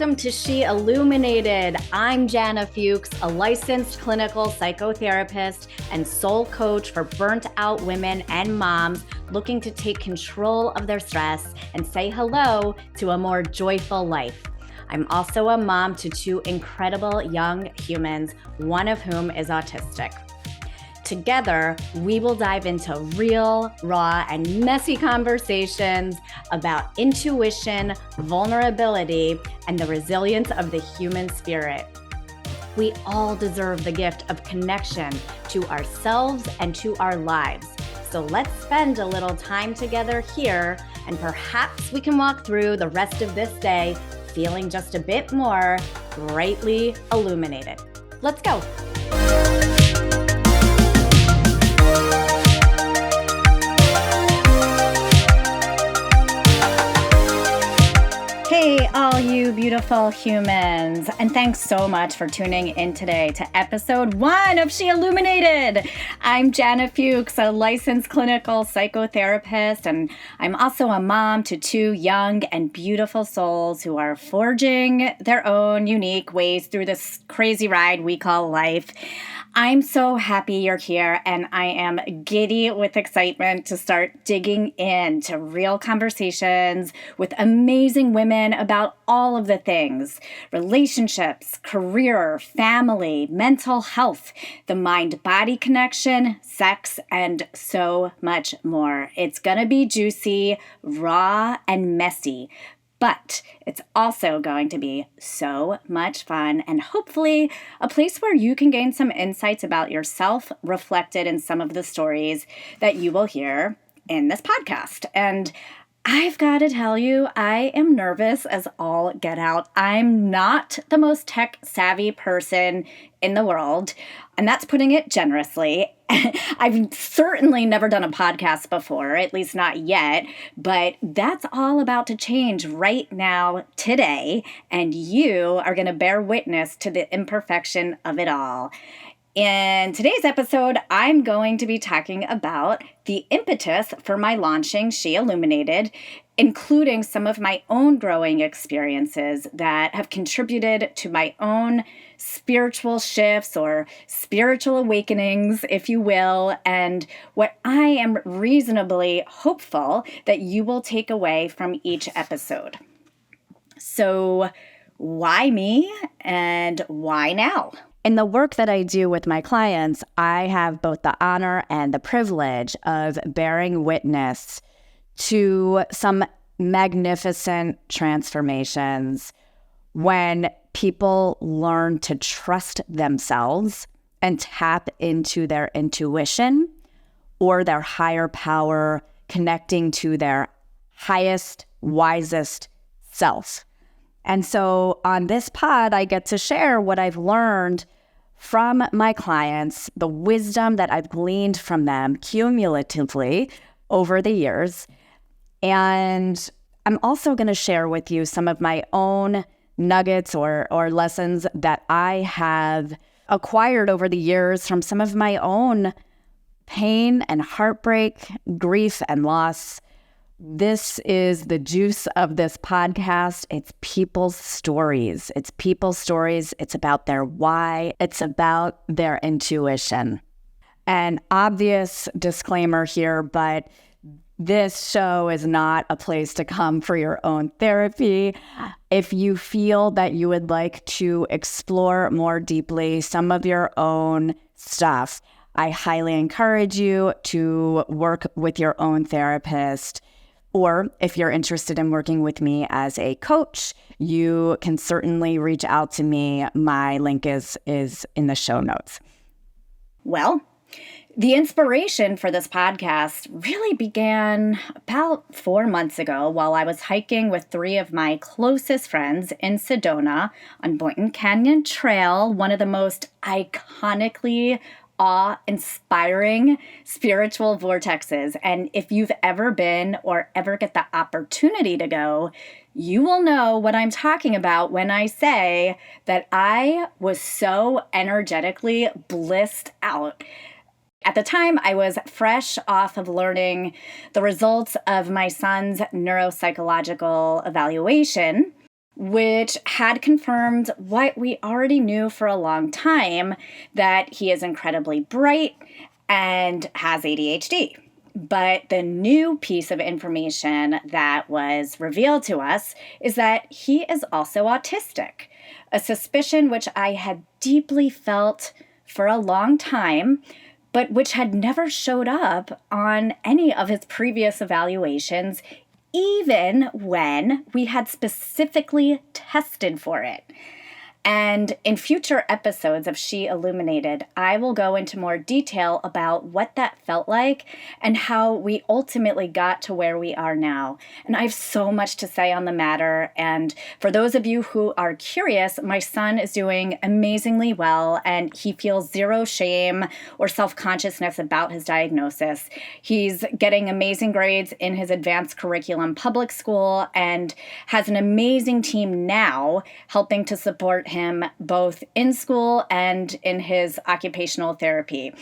Welcome to She Illuminated. I'm Jana Fuchs, a licensed clinical psychotherapist and soul coach for burnt out women and moms looking to take control of their stress and say hello to a more joyful life. I'm also a mom to two incredible young humans, one of whom is autistic. Together, we will dive into real, raw, and messy conversations about intuition, vulnerability, and the resilience of the human spirit. We all deserve the gift of connection to ourselves and to our lives. So let's spend a little time together here, and perhaps we can walk through the rest of this day feeling just a bit more brightly illuminated. Let's go. Hey, all you beautiful humans, and thanks so much for tuning in today to episode 1 of She Illuminated. I'm Jana Fuchs, a licensed clinical psychotherapist, and I'm also a mom to two young and beautiful souls who are forging their own unique ways through this crazy ride we call life. I'm so happy you're here, and I am giddy with excitement to start digging into real conversations with amazing women about all of the things: relationships, career, family, mental health, the mind-body connection, sex, and so much more. It's gonna be juicy, raw, and messy. But it's also going to be so much fun and hopefully a place where you can gain some insights about yourself reflected in some of the stories that you will hear in this podcast. And I've got to tell you, I am nervous as all get out. I'm not the most tech-savvy person in the world, and that's putting it generously. I've certainly never done a podcast before, at least not yet, but that's all about to change right now, today, and you are going to bear witness to the imperfection of it all. In today's episode, I'm going to be talking about the impetus for my launching She Illuminated, including some of my own growing experiences that have contributed to my own spiritual shifts or spiritual awakenings, if you will, and what I am reasonably hopeful that you will take away from each episode. So, why me and why now? In the work that I do with my clients, I have both the honor and the privilege of bearing witness to some magnificent transformations when people learn to trust themselves and tap into their intuition or their higher power, connecting to their highest, wisest self. And so on this pod, I get to share what I've learned from my clients, the wisdom that I've gleaned from them cumulatively over the years. And I'm also going to share with you some of my own nuggets or lessons that I have acquired over the years from some of my own pain and heartbreak, grief and loss. This is the juice of this podcast. It's people's stories. It's people's stories. It's about their why. It's about their intuition. An obvious disclaimer here, but this show is not a place to come for your own therapy. If you feel that you would like to explore more deeply some of your own stuff, I highly encourage you to work with your own therapist. Or if you're interested in working with me as a coach, you can certainly reach out to me. My link is in the show notes. Well, the inspiration for this podcast really began about 4 months ago while I was hiking with 3 of my closest friends in Sedona on Boynton Canyon Trail, one of the most iconically awe-inspiring spiritual vortexes. And if you've ever been or ever get the opportunity to go, you will know what I'm talking about when I say that I was so energetically blissed out. At the time, I was fresh off of learning the results of my son's neuropsychological evaluation. which had confirmed what we already knew for a long time, that he is incredibly bright and has ADHD. But the new piece of information that was revealed to us is that he is also autistic, a suspicion which I had deeply felt for a long time, but which had never showed up on any of his previous evaluations, even when we had specifically tested for it. And in future episodes of She Illuminated, I will go into more detail about what that felt like and how we ultimately got to where we are now. And I have so much to say on the matter. And for those of you who are curious, my son is doing amazingly well, and he feels zero shame or self-consciousness about his diagnosis. He's getting amazing grades in his advanced curriculum public school and has an amazing team now helping to support him both in school and in his occupational therapy.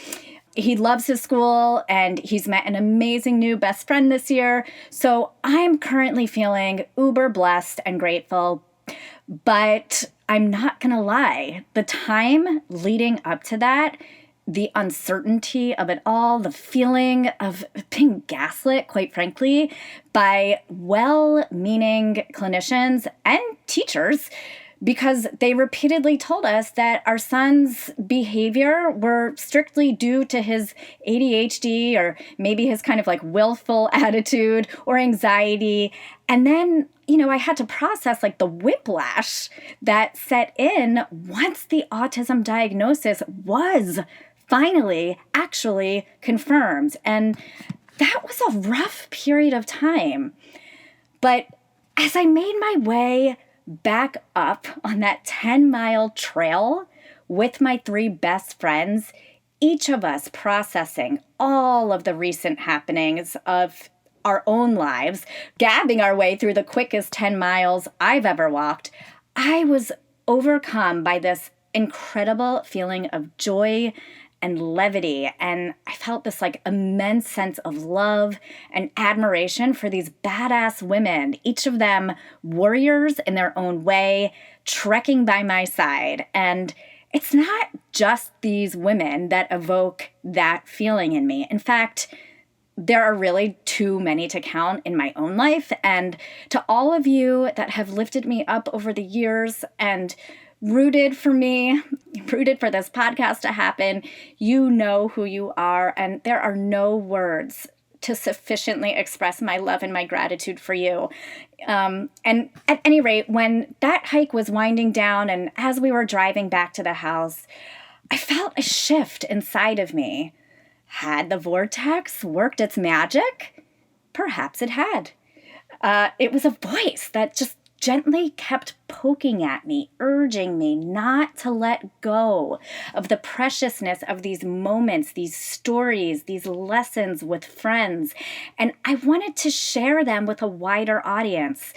He loves his school and he's met an amazing new best friend this year. So I'm currently feeling uber blessed and grateful, but I'm not going to lie. The time leading up to that, the uncertainty of it all, the feeling of being gaslit, quite frankly, by well-meaning clinicians and teachers, because they repeatedly told us that our son's behavior were strictly due to his ADHD or maybe his kind of like willful attitude or anxiety. And then, I had to process like the whiplash that set in once the autism diagnosis was finally actually confirmed. And that was a rough period of time. But as I made my way back up on that 10-mile trail with my 3 best friends, each of us processing all of the recent happenings of our own lives, gabbing our way through the quickest 10 miles I've ever walked, I was overcome by this incredible feeling of joy and levity. And I felt this like immense sense of love and admiration for these badass women, each of them warriors in their own way, trekking by my side. And it's not just these women that evoke that feeling in me. In fact, there are really too many to count in my own life. And to all of you that have lifted me up over the years and rooted for me, rooted for this podcast to happen, you know who you are, and there are no words to sufficiently express my love and my gratitude for you. And at any rate, when that hike was winding down and as we were driving back to the house, I felt a shift inside of me. Had the vortex worked its magic? Perhaps it had. It was a voice that just gently kept poking at me, urging me not to let go of the preciousness of these moments, these stories, these lessons with friends. And I wanted to share them with a wider audience.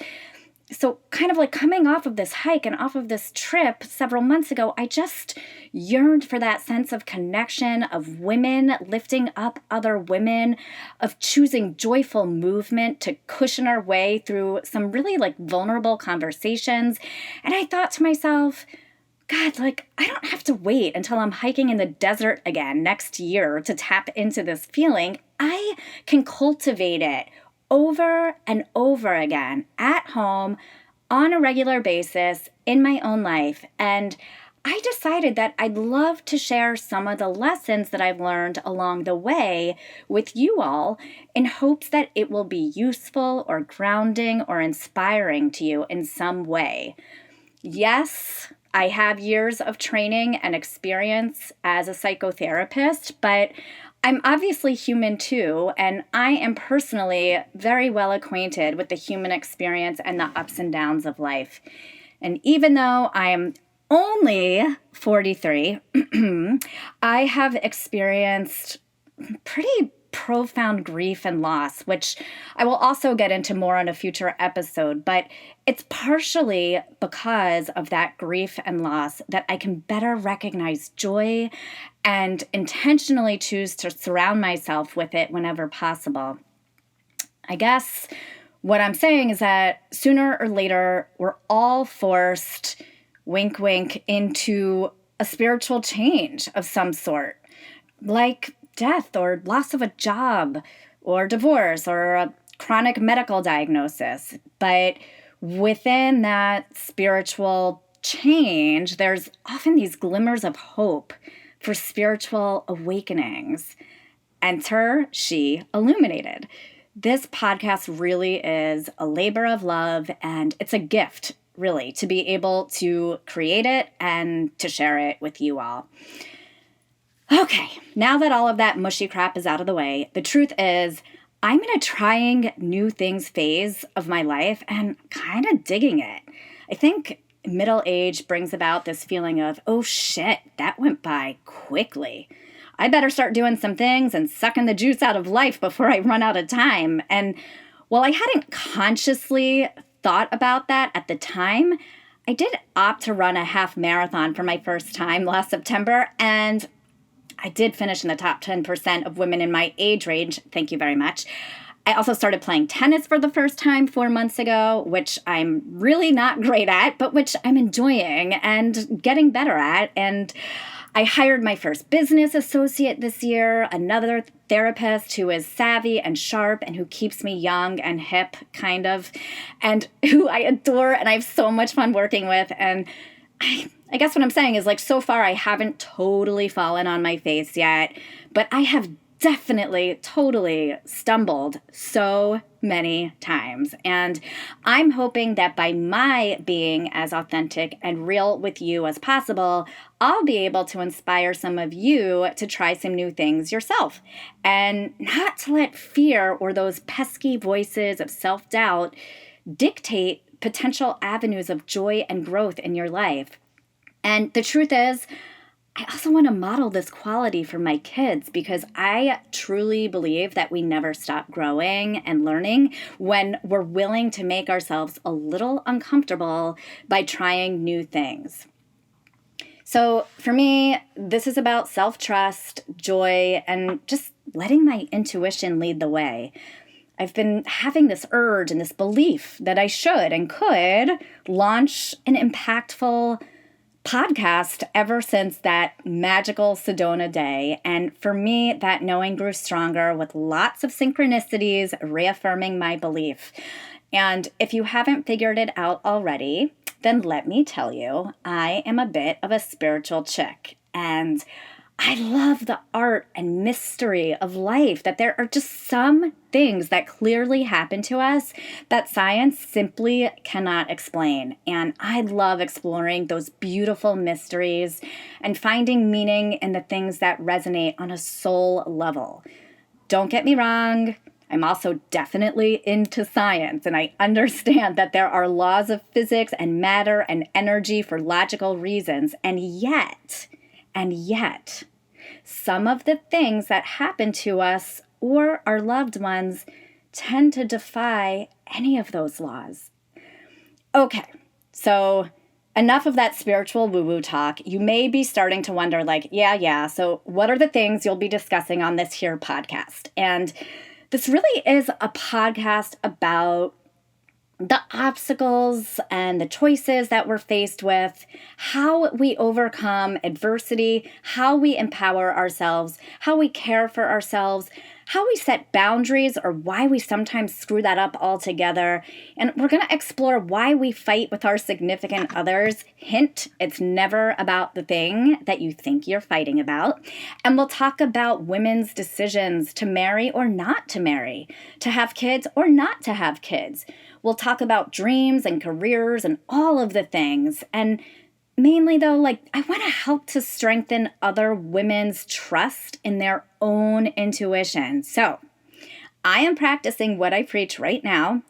So kind of like coming off of this hike and off of this trip several months ago, I just yearned for that sense of connection, of women lifting up other women, of choosing joyful movement to cushion our way through some really like vulnerable conversations. And I thought to myself, God, like, I don't have to wait until I'm hiking in the desert again next year to tap into this feeling. I can cultivate it over and over again at home on a regular basis in my own life. And I decided that I'd love to share some of the lessons that I've learned along the way with you all in hopes that it will be useful or grounding or inspiring to you in some way. Yes, I have years of training and experience as a psychotherapist, but I'm obviously human too, and I am personally very well acquainted with the human experience and the ups and downs of life. And even though I am only 43, I have experienced pretty profound grief and loss, which I will also get into more on a future episode, but it's partially because of that grief and loss that I can better recognize joy and intentionally choose to surround myself with it whenever possible. I guess What I'm saying is that sooner or later, we're all forced, wink, wink, into a spiritual change of some sort, like death or loss of a job or divorce or a chronic medical diagnosis. But within that spiritual change, there's often these glimmers of hope for spiritual awakenings. Enter She Illuminated. This podcast really is a labor of love, and it's a gift, really, to be able to create it and to share it with you all. Okay, now that all of that mushy crap is out of the way, the truth is I'm in a trying new things phase of my life and kind of digging it. I think middle age brings about this feeling of, oh shit, that went by quickly. I better start doing some things and sucking the juice out of life before I run out of time. And while I hadn't consciously thought about that at the time, I did opt to run a half marathon for my first time last September, and I did finish in the top 10% of women in my age range. Thank you very much. I also started playing tennis for the first time 4 months ago, which I'm really not great at, but which I'm enjoying and getting better at. And I hired my first business associate this year, another therapist who is savvy and sharp and who keeps me young and hip, kind of, and who I adore and I have so much fun working with. And I guess what I'm saying is, like, so far I haven't totally fallen on my face yet, but I have definitely totally stumbled so many times. And I'm hoping that by my being as authentic and real with you as possible, I'll be able to inspire some of you to try some new things yourself and not to let fear or those pesky voices of self-doubt dictate potential avenues of joy and growth in your life. And the truth is, I also want to model this quality for my kids because I truly believe that we never stop growing and learning when we're willing to make ourselves a little uncomfortable by trying new things. So for me, this is about self-trust, joy, and just letting my intuition lead the way. I've been having this urge and this belief that I should and could launch an impactful podcast ever since that magical Sedona day. And for me, that knowing grew stronger with lots of synchronicities reaffirming my belief. And if you haven't figured it out already, then let me tell you, I am a bit of a spiritual chick. And I love the art and mystery of life, that there are just some things that clearly happen to us that science simply cannot explain. And I love exploring those beautiful mysteries and finding meaning in the things that resonate on a soul level. Don't get me wrong, I'm also definitely into science, and I understand that there are laws of physics and matter and energy for logical reasons, and yet, some of the things that happen to us or our loved ones tend to defy any of those laws. Okay, so enough of that spiritual woo-woo talk. You may be starting to wonder, like, so what are the things you'll be discussing on this here podcast? And this really is a podcast about the obstacles and the choices that we're faced with, how we overcome adversity, how we empower ourselves, how we care for ourselves, how we set boundaries, or why we sometimes screw that up altogether. And we're going to explore why we fight with our significant others. Hint, it's never about the thing that you think you're fighting about. And we'll talk about women's decisions to marry or not to marry, to have kids or not to have kids. We'll talk about dreams and careers and all of the things. And mainly, though, I want to help to strengthen other women's trust in their own intuition. So I am practicing what I preach right now.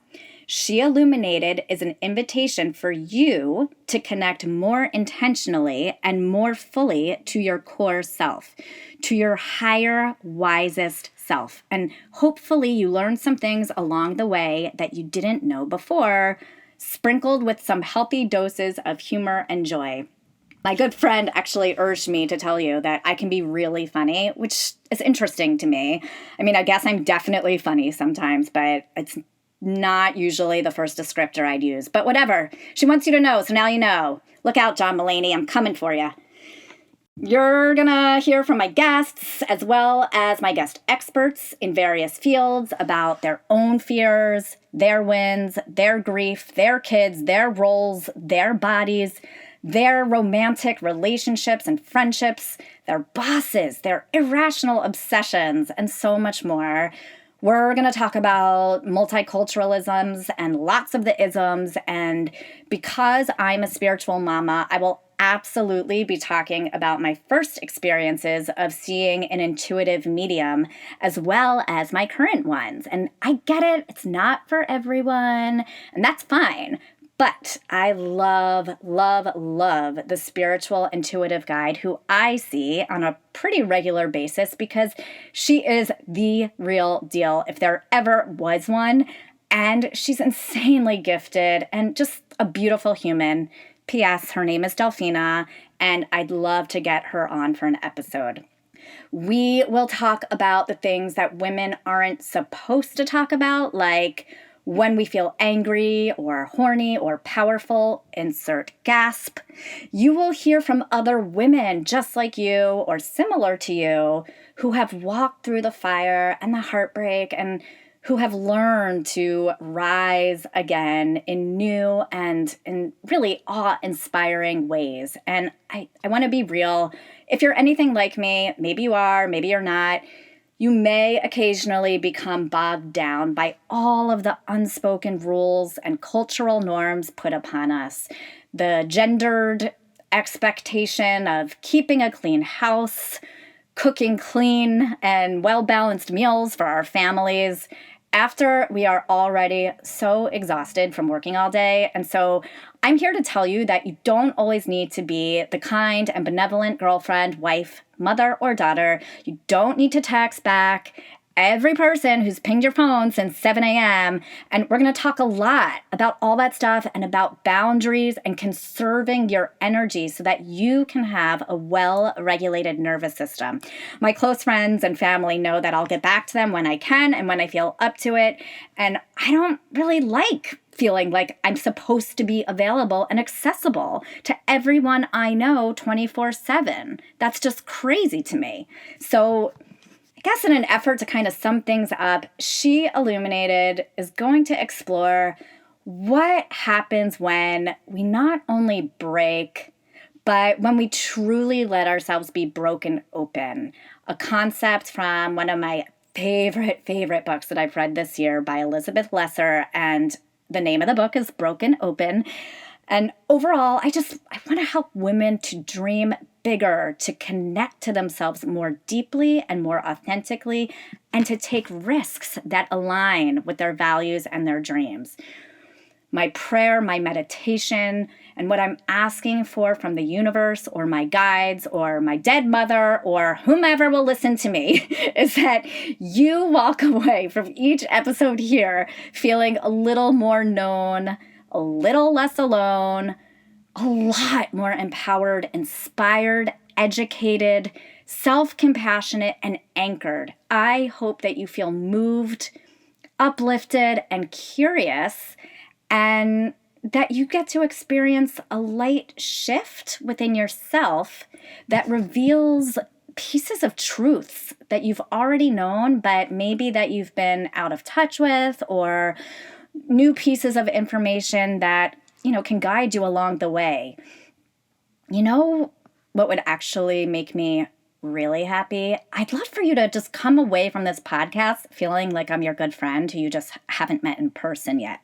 She Illuminated is an invitation for you to connect more intentionally and more fully to your core self, to your higher, wisest self. And hopefully you learn some things along the way that you didn't know before, sprinkled with some healthy doses of humor and joy. My good friend actually urged me to tell you that I can be really funny, which is interesting to me. I mean, I guess I'm definitely funny sometimes, but it's not usually the first descriptor I'd use, but whatever. She wants you to know, so now you know. Look out, John Mulaney, I'm coming for you. You're gonna hear from my guests as well as my guest experts in various fields about their own fears, their wins, their grief, their kids, their roles, their bodies, their romantic relationships and friendships, their bosses, their irrational obsessions, and so much more. We're going to talk about multiculturalisms and lots of the isms. And because I'm a spiritual mama, I will absolutely be talking about my first experiences of seeing an intuitive medium as well as my current ones. And I get it, it's not for everyone, and that's fine. But I love, love, love the spiritual intuitive guide who I see on a pretty regular basis because she is the real deal if there ever was one. And she's insanely gifted and just a beautiful human. P.S. Her name is Delphina, and I'd love to get her on for an episode. We will talk about the things that women aren't supposed to talk about, like when we feel angry or horny or powerful, insert gasp. You will hear from other women just like you or similar to you who have walked through the fire and the heartbreak and who have learned to rise again in new and in really awe-inspiring ways. And I want to be real. If you're anything like me, maybe you are, maybe you're not, you may occasionally become bogged down by all of the unspoken rules and cultural norms put upon us. The gendered expectation of keeping a clean house, cooking clean and well-balanced meals for our families after we are already so exhausted from working all day. And so I'm here to tell you that you don't always need to be the kind and benevolent girlfriend, wife, mother, or daughter. You don't need to text back every person who's pinged your phone since 7 a.m. And we're going to talk a lot about all that stuff and about boundaries and conserving your energy so that you can have a well-regulated nervous system. My close friends and family know that I'll get back to them when I can and when I feel up to it. And I don't really like feeling like I'm supposed to be available and accessible to everyone I know 24/7. That's just crazy to me. So I guess in an effort to kind of sum things up, She Illuminated is going to explore what happens when we not only break, but when we truly let ourselves be broken open. A concept from one of my favorite books that I've read this year by Elizabeth Lesser, and the name of the book is Broken Open. And overall, I want to help women to dream bigger, to connect to themselves more deeply and more authentically, and to take risks that align with their values and their dreams. My prayer, my meditation, and what I'm asking for from the universe or my guides or my dead mother or whomever will listen to me is that you walk away from each episode here feeling a little more known, a little less alone, a lot more empowered, inspired, educated, self-compassionate, and anchored. I hope that you feel moved, uplifted, and curious, and that you get to experience a light shift within yourself that reveals pieces of truths that you've already known, but maybe that you've been out of touch with, or new pieces of information that, can guide you along the way. You know what would actually make me really happy? I'd love for you to just come away from this podcast feeling like I'm your good friend who you just haven't met in person yet.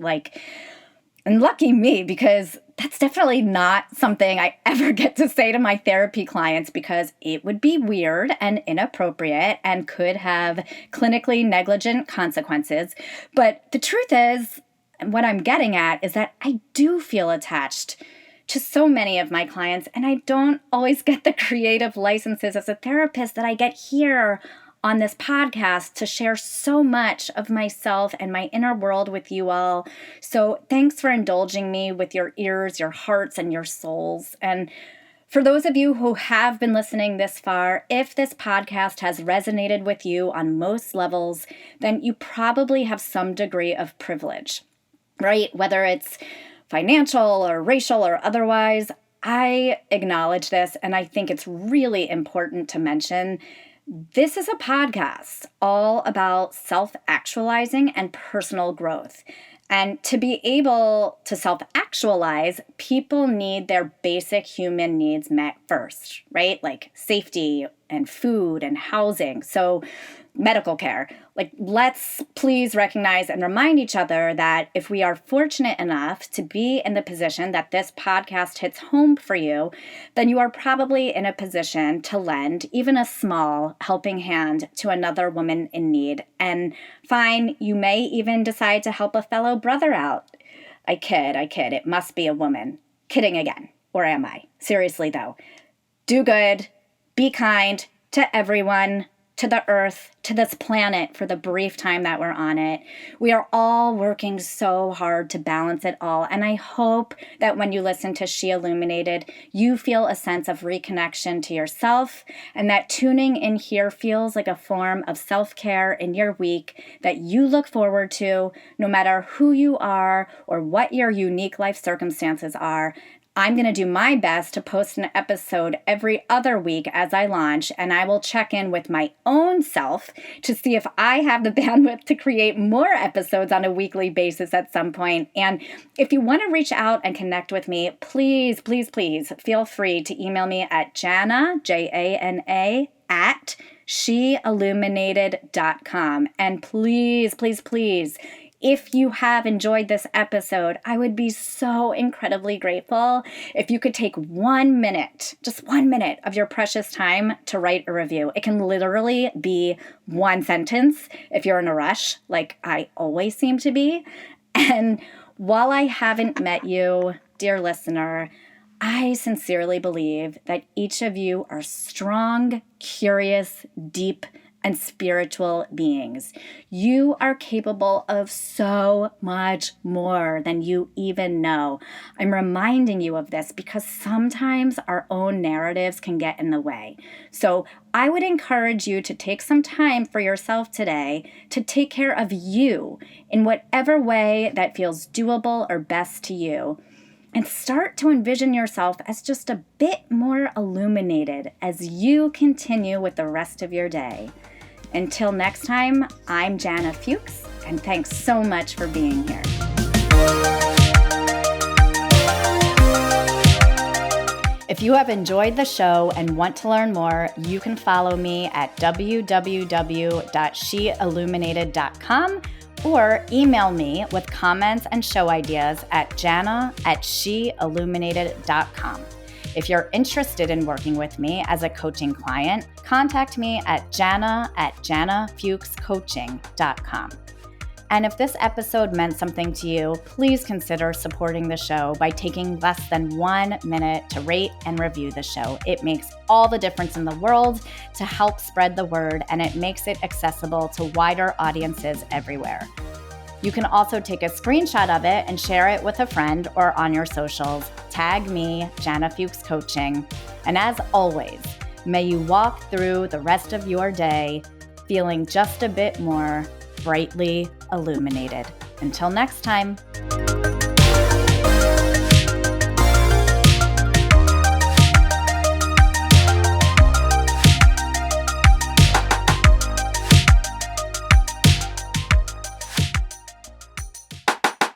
And lucky me, because that's definitely not something I ever get to say to my therapy clients because it would be weird and inappropriate and could have clinically negligent consequences. But the truth is, and what I'm getting at is that I do feel attached to so many of my clients, and I don't always get the creative licenses as a therapist that I get here on this podcast to share so much of myself and my inner world with you all. So thanks for indulging me with your ears, your hearts, and your souls. And For those of you who have been listening this far, if this podcast has resonated with you on most levels, then you probably have some degree of privilege, right? Whether it's financial or racial or otherwise, I acknowledge this, and I think it's really important to mention. This is a podcast all about self-actualizing and personal growth. And to be able to self-actualize, people need their basic human needs met first, right? Like safety and food and housing. So medical care. Like, let's please recognize and remind each other that if we are fortunate enough to be in the position that this podcast hits home for you, then you are probably in a position to lend even a small helping hand to another woman in need. And fine, you may even decide to help a fellow brother out. I kid. It must be a woman. Kidding again. Or am I? Seriously, though. Do good. Be kind to everyone, to the earth, to this planet for the brief time that we're on it. We are all working so hard to balance it all. And I hope that when you listen to She Illuminated, you feel a sense of reconnection to yourself, and that tuning in here feels like a form of self-care in your week that you look forward to, no matter who you are or what your unique life circumstances are. I'm going to do my best to post an episode every other week as I launch, and I will check in with my own self to see if I have the bandwidth to create more episodes on a weekly basis at some point. And if you want to reach out and connect with me, please feel free to email me at Jana, Jana, at sheilluminated.com. And please, if you have enjoyed this episode, I would be so incredibly grateful if you could take 1 minute, just 1 minute of your precious time to write a review. It can literally be one sentence if you're in a rush, like I always seem to be. And while I haven't met you, dear listener, I sincerely believe that each of you are strong, curious, deep, and spiritual beings. You are capable of so much more than you even know. I'm reminding you of this because sometimes our own narratives can get in the way. So I would encourage you to take some time for yourself today to take care of you in whatever way that feels doable or best to you. And start to envision yourself as just a bit more illuminated as you continue with the rest of your day. Until next time, I'm Jana Fuchs, and thanks so much for being here. If you have enjoyed the show and want to learn more, you can follow me at www.sheilluminated.com or email me with comments and show ideas at jana@sheilluminated.com. If you're interested in working with me as a coaching client, contact me at jana@janafuchscoaching.com. And if this episode meant something to you, please consider supporting the show by taking less than 1 minute to rate and review the show. It makes all the difference in the world to help spread the word, and it makes it accessible to wider audiences everywhere. You can also take a screenshot of it and share it with a friend or on your socials. Tag me, Jana Fuchs Coaching. And as always, may you walk through the rest of your day feeling just a bit more brightly illuminated. Until next time.